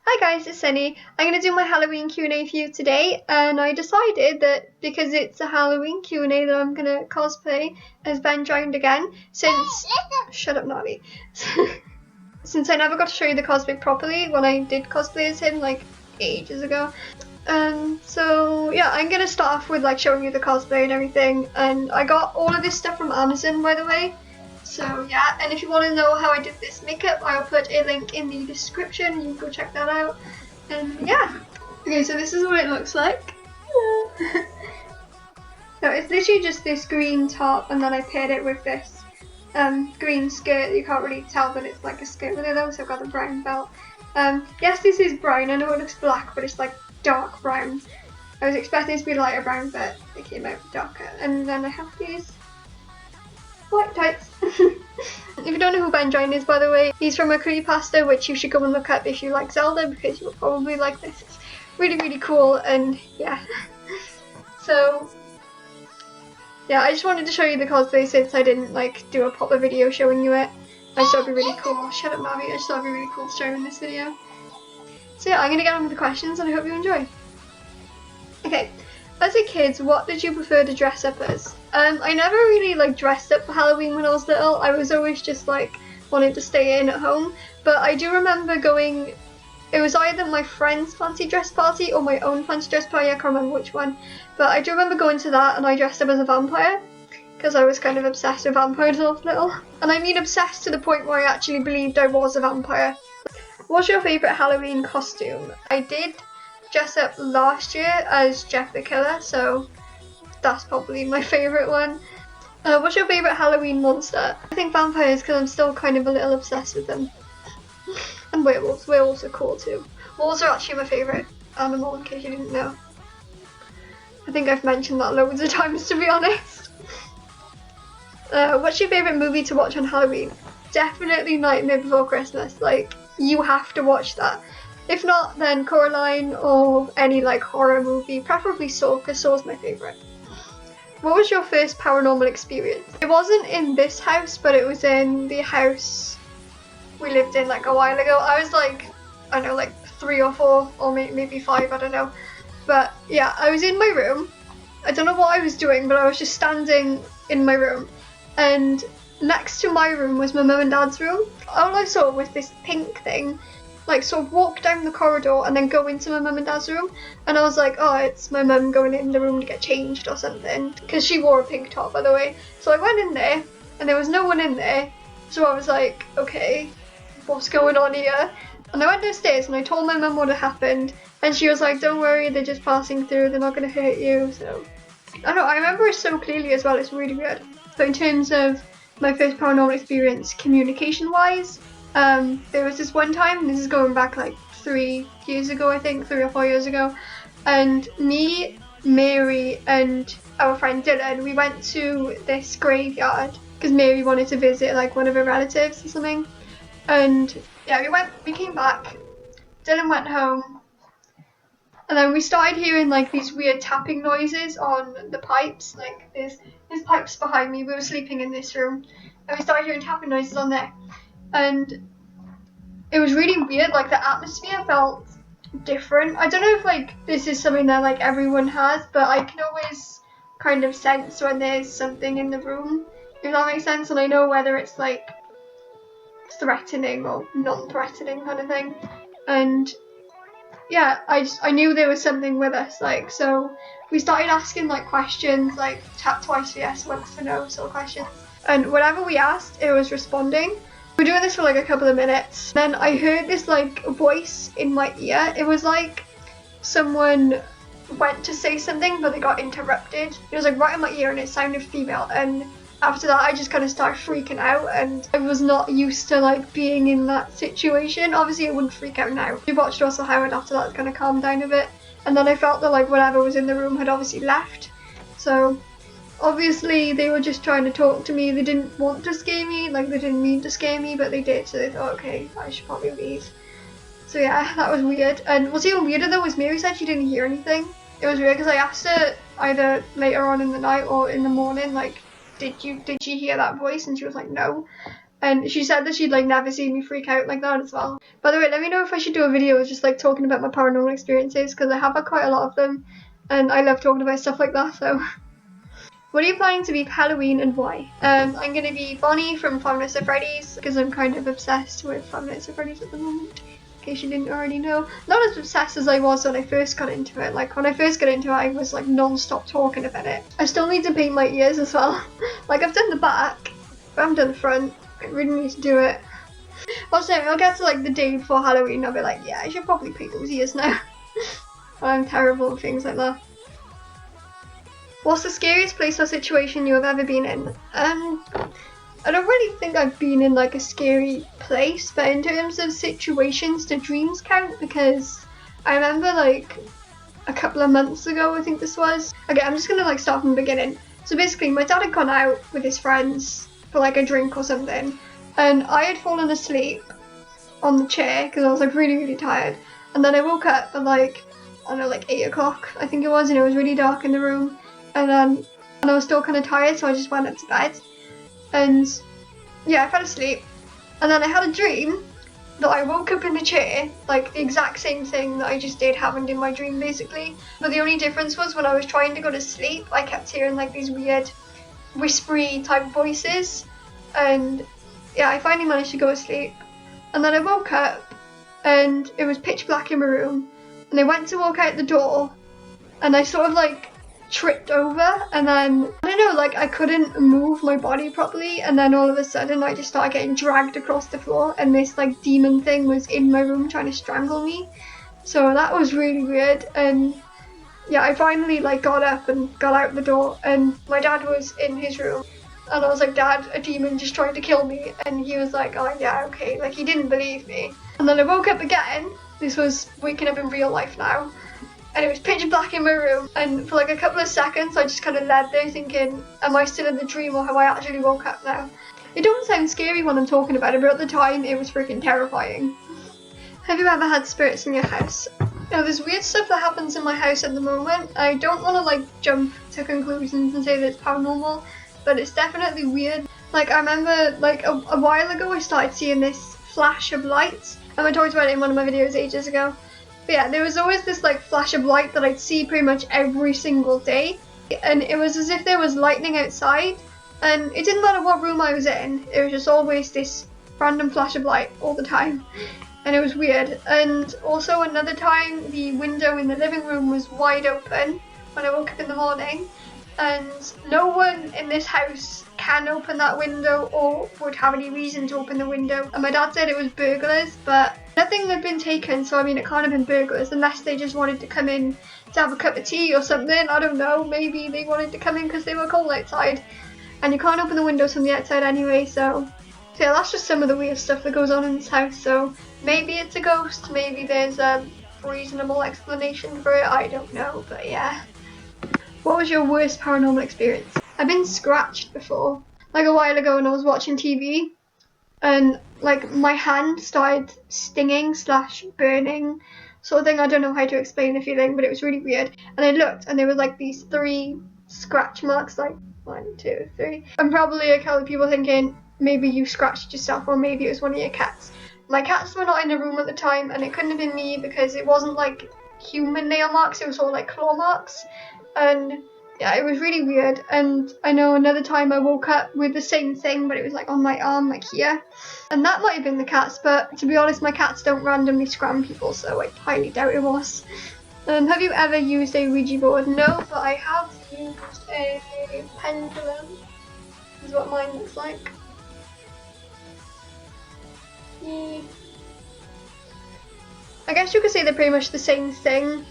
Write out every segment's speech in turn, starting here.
Hi guys, it's Sunnie. I'm going to do my Halloween Q&A for you today, and I decided that because it's a Halloween Q&A that I'm going to cosplay as Ben Drowned again, since... Shut up, Naughty. Since I never got to show you the cosplay properly when I did cosplay as him, like, ages ago. So yeah, I'm going to start off with like showing you the cosplay and everything, and I got all of this stuff from Amazon, by the way. So yeah, and if you want to know how I did this makeup, I'll put a link in the description, you can go check that out. And yeah. Okay, so this is what it looks like. So it's literally just this green top, and then I paired it with this green skirt. You can't really tell, but it's like a skirt with it though, so I've got the brown belt. Yes, this is brown. I know it looks black, but it's like dark brown. I was expecting it to be lighter brown, but it came out darker. And then I have these white tights. If you don't know who Ben Drowned is, by the way, he's from a creepypasta, which you should go and look up if you like Zelda, because you'll probably like this. It's really, really cool, and yeah. So yeah, I just wanted to show you the cosplay since I didn't like do a proper video showing you it. I just thought it'd be really cool. Shut up, Navi. I just thought it'd be really cool to show in this video. So yeah, I'm gonna get on with the questions, and I hope you enjoy. Okay. As a kid, what did you prefer to dress up as? I never really like dressed up for Halloween when I was little. I was always just like wanting to stay in at home. But I do remember going, it was either my friend's fancy dress party or my own fancy dress party, I can't remember which one. But I do remember going to that and I dressed up as a vampire because I was kind of obsessed with vampires when I was little. And I mean obsessed to the point where I actually believed I was a vampire. What's your favourite Halloween costume? I did dress up last year as Jeff the Killer, so that's probably my favourite one. What's your favourite Halloween monster? I think vampires, because I'm still kind of a little obsessed with them. And werewolves. Werewolves are cool too. Wolves are actually my favourite animal, in case you didn't know. I think I've mentioned that loads of times, to be honest. What's your favourite movie to watch on Halloween? Definitely Nightmare Before Christmas. Like, you have to watch that. If not, then Coraline or any like horror movie, preferably Saw, because Saw's my favourite. What was your first paranormal experience? It wasn't in this house, but it was in the house we lived in like a while ago. I was like, I don't know, like 3 or 4 or maybe 5, I don't know. But yeah, I was in my room. I don't know what I was doing, but I was just standing in my room. And next to my room was my mum and dad's room. All I saw was this pink thing, like sort of walk down the corridor and then go into my mum and dad's room, and I was like, oh, it's my mum going in the room to get changed or something, because she wore a pink top, by the way. So I went in there and there was no one in there, so I was like, okay, what's going on here? And I went downstairs and I told my mum what had happened, and she was like, don't worry, they're just passing through, they're not going to hurt you. So I don't know, I remember it so clearly as well. It's really weird. But in terms of my first paranormal experience communication wise, there was this one time, this is going back like 3 years ago, I think, 3 or 4 years ago, and me, Mary, and our friend Dylan, we went to this graveyard because Mary wanted to visit like one of her relatives or something. And yeah, we came back, Dylan went home, and then we started hearing like these weird tapping noises on the pipes. Like there's pipes behind me, we were sleeping in this room, and we started hearing tapping noises on there. And it was really weird, like the atmosphere felt different. I don't know if like this is something that like everyone has, but I can always kind of sense when there's something in the room, if that makes sense, and I know whether it's like threatening or non-threatening kind of thing. And yeah, I knew there was something with us, like, so we started asking like questions, like tap twice for yes, once for no sort of questions, and whatever we asked, it was responding. We were doing this for like a couple of minutes. Then I heard this like voice in my ear. It was like someone went to say something but they got interrupted. It was like right in my ear and it sounded female, and after that I just kind of started freaking out, and I was not used to like being in that situation. Obviously I wouldn't freak out now. We watched Russell Howard after that, kind of calmed down a bit, and then I felt that like whatever was in the room had obviously left. So obviously they were just trying to talk to me. They didn't want to scare me, like they didn't mean to scare me, but they did, so they thought, okay, I should probably leave. So yeah, that was weird. And what's even weirder though was Mary said she didn't hear anything. It was weird because I asked her either later on in the night or in the morning, like, did you hear that voice? And she was like, no. And she said that she'd like never seen me freak out like that as well. By the way, let me know if I should do a video just like talking about my paranormal experiences, because I have had quite a lot of them and I love talking about stuff like that. So what are you planning to be for Halloween and why? I'm going to be Bonnie from Five Nights at Freddy's, because I'm kind of obsessed with Five Nights at Freddy's at the moment, in case you didn't already know. Not as obsessed as I was when I first got into it. Like when I first got into it, I was like non-stop talking about it. I still need to paint my ears as well. Like I've done the back, but I haven't done the front. I really need to do it. Also, I'll get to like the day before Halloween, I'll be like, yeah, I should probably paint those ears now. I'm terrible at things like that. What's the scariest place or situation you have ever been in? I don't really think I've been in like a scary place, but in terms of situations, do dreams count? Because I remember like a couple of months ago, I think this was. Okay, I'm just gonna like start from the beginning. So basically, my dad had gone out with his friends for like a drink or something, and I had fallen asleep on the chair because I was like really tired. And then I woke up at like, I don't know, like 8 o'clock, I think it was, and it was really dark in the room. And I was still kind of tired, so I just went up to bed. And yeah, I fell asleep. And then I had a dream that I woke up in the chair, like the exact same thing that I just did happened in my dream basically. But the only difference was when I was trying to go to sleep, I kept hearing like these weird whispery type voices. And yeah, I finally managed to go to sleep. And then I woke up and it was pitch black in my room. And I went to walk out the door and I sort of like tripped over, and then I don't know, like I couldn't move my body properly, and then all of a sudden I just started getting dragged across the floor, and this like demon thing was in my room trying to strangle me. So that was really weird. And yeah, I finally like got up and got out the door, and my dad was in his room, and I was like, Dad, a demon just tried to kill me. And he was like, oh yeah, okay, like he didn't believe me. And then I woke up again. This was waking up in real life now. And it was pitch black in my room, and for like a couple of seconds I just kind of lay there thinking, am I still in the dream or have I actually woke up now? It don't sound scary when I'm talking about it, but at the time it was freaking terrifying. Have you ever had spirits in your house? Now there's weird stuff that happens in my house at the moment. I don't want to like jump to conclusions and say that it's paranormal, but it's definitely weird. Like I remember like a while ago I started seeing this flash of light, and I talked about it in one of my videos ages ago. But yeah, there was always this like flash of light that I'd see pretty much every single day, and it was as if there was lightning outside, and it didn't matter what room I was in, it was just always this random flash of light all the time, and it was weird. And also another time the window in the living room was wide open when I woke up in the morning, and no one in this house can open that window or would have any reason to open the window. And my dad said it was burglars, but nothing had been taken, so I mean it can't have been burglars unless they just wanted to come in to have a cup of tea or something. I don't know, maybe they wanted to come in because they were cold outside, and you can't open the windows from the outside anyway. So yeah, that's just some of the weird stuff that goes on in this house. So maybe it's a ghost, maybe there's a reasonable explanation for it, I don't know. But yeah, what was your worst paranormal experience? I've been scratched before, like a while ago when I was watching TV, and like my hand started stinging / burning sort of thing. I don't know how to explain the feeling, but it was really weird. And I looked and there were like these 3 scratch marks, like 1, 2, 3. I'm probably a couple of people thinking maybe you scratched yourself or maybe it was one of your cats. My cats were not in the room at the time, and it couldn't have been me because it wasn't like human nail marks, it was all like claw marks. And yeah, it was really weird. And I know another time I woke up with the same thing, but it was like on my arm, like here. And that might have been the cats, but to be honest, my cats don't randomly scram people, so I highly doubt it was. Have you ever used a Ouija board? No, but I have used a pendulum. This is what mine looks like. Yeah. I guess you could say they're pretty much the same thing.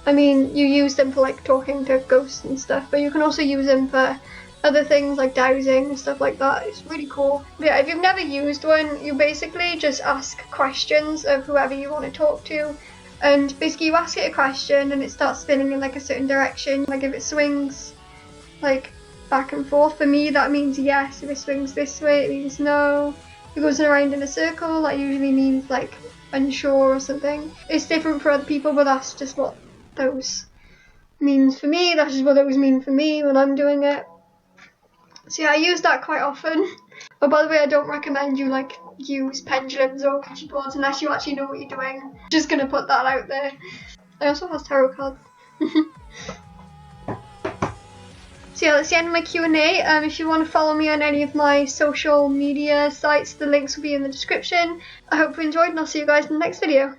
I mean, you use them for like talking to ghosts and stuff, but you can also use them for other things like dowsing and stuff like that. It's really cool. But yeah, if you've never used one, you basically just ask questions of whoever you want to talk to, and basically you ask it a question and it starts spinning in like a certain direction. Like if it swings like back and forth, for me that means yes. If it swings this way, it means no. If it goes around in a circle, that usually means like unsure or something. It's different for other people, but that's just what those means for me. That's just what those mean for me when I'm doing it. So yeah, I use that quite often. Oh, by the way, I don't recommend you like use pendulums or Ouija boards unless you actually know what you're doing. Just gonna put that out there. I also have tarot cards. So yeah, that's the end of my Q&A. If you want to follow me on any of my social media sites, the links will be in the description. I hope you enjoyed and I'll see you guys in the next video.